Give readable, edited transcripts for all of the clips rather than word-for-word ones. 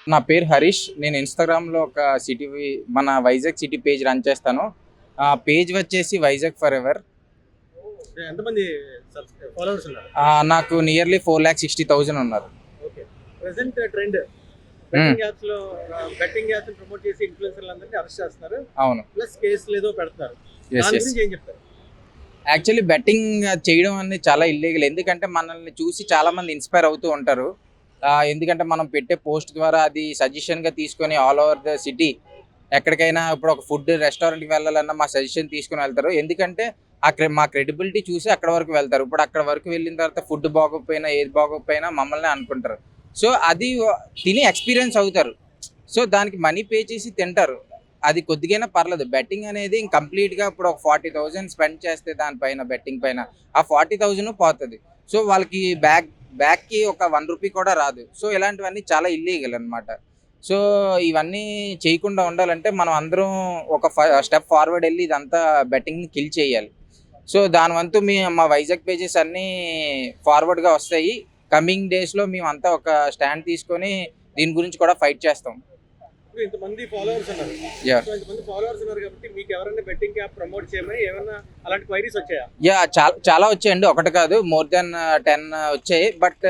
నా పేరు హరీష్. నేను ఇన్‌స్టాగ్రామ్‌లో ఒక సిటీ మన వైజాగ్ సిటీ పేజ్ రన్ చేస్తాను. ఆ పేజ్ వచ్చేసి వైజాగ్ ఫర్ ఎవర్. ఎంతమంది ఫాలోవర్స్ ఉన్నారు? నాకు నియర్లీ 4,60,000 ఉన్నారు. ఓకే. ప్రెజెంట్ ట్రెండ్ హ్మ్. బెట్టింగ్ యాప్స్ ప్రమోట్ చేసి ఇన్‌ఫ్లుయెన్సర్‌లు అందరిని అరెస్ట్ చేస్తున్నారు. అవును. ప్లస్ కేసులు ఏదో పెడుతున్నారు. యెస్. దాని యెస్. గురించి ఏం చెప్తారు? యాక్చువల్లీ బెట్టింగ్ చేయడం అనేది చాలా ఇల్లీగల్. ఎందుకంటే మనల్ని చూసి చాలామంది ఇన్‌స్పైర్ అవుతూ ఉంటారు. ఎందుకంటే మనం పెట్టే పోస్ట్ ద్వారా అది సజెషన్‌గా తీసుకొని ఆల్ ఓవర్ ద సిటీ ఎక్కడికైనా ఇప్పుడు ఒక ఫుడ్ రెస్టారెంట్‌కి వెళ్ళాలన్నా మా సజెషన్ తీసుకొని వెళ్తారు. ఎందుకంటే మా క్రెడిబిలిటీ చూసి అక్కడి వరకు వెళ్తారు. ఇప్పుడు అక్కడి వరకు వెళ్ళిన తర్వాత ఫుడ్ బాగోకపోయినా, ఏది బాగోకపోయినా మమ్మల్నే అనుకుంటారు. సో, అది తిని ఎక్స్‌పీరియన్స్ అవుతారు. సో, దానికి మనీ పే చేసి తింటారు. అది కొద్దిగైనా పర్లేదు. బెట్టింగ్ అనేది కంప్లీట్‌గా ఇప్పుడు ఒక 40,000 స్పెండ్ చేస్తే దానిపైన బెట్టింగ్ పైన ఆ 40,000 పోతది. సో, వాళ్ళకి బ్యాక్‌కి ఒక ₹1 కూడా రాదు. సో, ఇలాంటివన్నీ చాలా ఇల్లీగల్ అన్నమాట. సో, ఇవన్నీ చేయకుండా ఉండాలంటే మనం అందరం ఒక స్టెప్ ఫార్వర్డ్ ఎళ్లి ఇదంతా బెట్టింగ్‌ని కిల్ చేయాలి. సో, దాని వంతు మా వైజాగ్ పేజెస్ అన్నీ ఫార్వర్డ్‌గా వస్తాయి. కమింగ్ డేస్‌లో మేమంతా ఒక స్టాండ్ తీసుకొని దీని గురించి కూడా ఫైట్ చేస్తాం. ఇప్పుడు ఇంతమంది ఫాలోవర్స్ ఉన్నారు. యాహ్! సో ఇంతమంది ఫాలోవర్స్ ఉన్నారు కాబట్టి మీకు ఎవరైనా బెట్టింగ్ యాప్ ప్రమోట్ చేయమని ఏమన్నా అలాంటి క్వైరీస్ వచ్చాయా? చాలా వచ్చాయండి. ఒకటి కాదు, మోర్ దెన్ 10 వచ్చాయి. బట్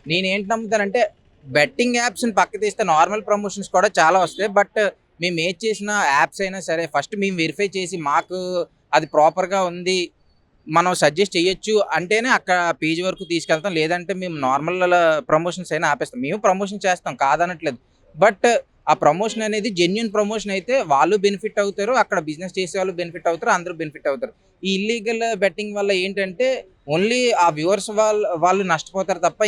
నేనేంటి నమ్ముతానంటే బెట్టింగ్ యాప్స్‌ని పక్కకు తీస్తే నార్మల్ ప్రమోషన్స్ కూడా చాలా వస్తాయి. బట్ మేము ఏది చేసినా యాప్స్ అయినా సరే ఫస్ట్ మేము వెరిఫై చేసి మాకు అది ప్రాపర్‌గా ఉంది, మనం సజెస్ట్ చేయొచ్చు అంటేనే అక్కడ పేజ్ వరకు తీసుకెళ్తాం. లేదంటే మేము నార్మల్ ప్రమోషన్స్ అయినా ఆపేస్తాం. మేము ప్రమోషన్ చేస్తాం కాదనట్లేదు. బట్ ఆ ప్రమోషన్ అనేది జెన్యూన్ ప్రమోషన్ అయితే వాళ్ళు బెనిఫిట్ అవుతారు. అక్కడ బిజినెస్ చేసేవాళ్ళు బెనిఫిట్ అవుతారు. అందరూ బెనిఫిట్ అవుతారు. ఈ ఇల్లీగల్ బెట్టింగ్ వల్ల ఏంటంటే ఓన్లీ ఆ వ్యూవర్స్ వాళ్ళు నష్టపోతారు తప్ప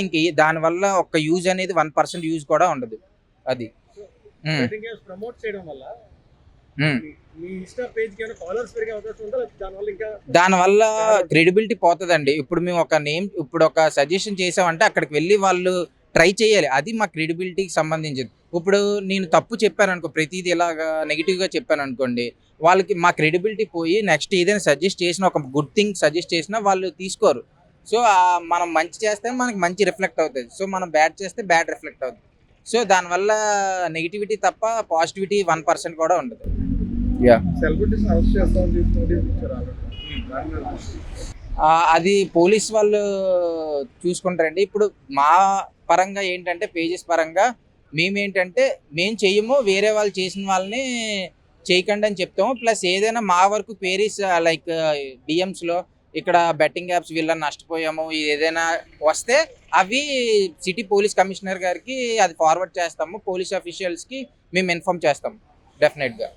దానివల్ల ఒక యూజ్ అనేది 1% యూజ్ కూడా ఉండదు. అది. హ్మ్. బెట్టింగ్ యాప్స్ ప్రమోట్ చేయడం వల్ల హ్మ్. మీ ఇన్‌స్టా పేజ్‌కి ఏమైనా ఫాలోవర్స్ పెరిగే అవకాశం ఉందా? లేకపోతే దానివల్ల ఇంకా దానివల్ల క్రెడిబిలిటీ పోతదండి. ఇప్పుడు మేము ఇప్పుడు ఒక సజెషన్ చేసామంటే అక్కడికి వెళ్లి వాళ్ళు ట్రై చేయాలి. అది మా క్రెడిబిలిటీకి సంబంధించింది. ఇప్పుడు నేను తప్పు చెప్పాననుకో, ప్రతీది ఇలాగా నెగెటివ్‌గా చెప్పాననుకోండి, వాళ్ళకి మా క్రెడిబిలిటీ పోయి నెక్స్ట్ ఏదైనా సజెస్ట్ చేసినా, ఒక గుడ్ థింగ్ సజెస్ట్ చేసినా వాళ్ళు తీసుకోరు. సో, మనం మంచి చేస్తే మనకి మంచి రిఫ్లెక్ట్ అవుతది. సో, మనం బ్యాడ్ చేస్తే బ్యాడ్ రిఫ్లెక్ట్ అవుతది. సో, దానివల్ల నెగటివిటీ తప్ప పాజిటివిటీ 1% కూడా ఉండదు. యాహ్! సెలబ్రిటీస్ అరెస్ట్ చేస్తామని చెప్పి నోటీస్ ఇచ్చారు ఆల్రెడీ. అది పోలీస్ వాళ్ళు చూసుకుంటారండి. ఇప్పుడు మా పరంగా ఏంటంటే పేజెస్ పరంగా మేమేంటంటే మేము చెయ్యము. వేరే వాళ్ళు చేసిన వాళ్ళని చేయకండి అని చెప్తాము. ప్లస్ ఏదైనా మా వరకు క్వెరీస్ లైక్ డీఎమ్స్‌లో ఇక్కడ బెట్టింగ్ యాప్స్ వీళ్ళని నష్టపోయాము, ఏదైనా వస్తే అవి సిటీ పోలీస్ కమిషనర్ గారికి అది ఫార్వర్డ్ చేస్తాము. పోలీస్ అఫీషియల్స్‌కి మేము ఇన్ఫార్మ్ చేస్తాం డెఫినెట్‌గా.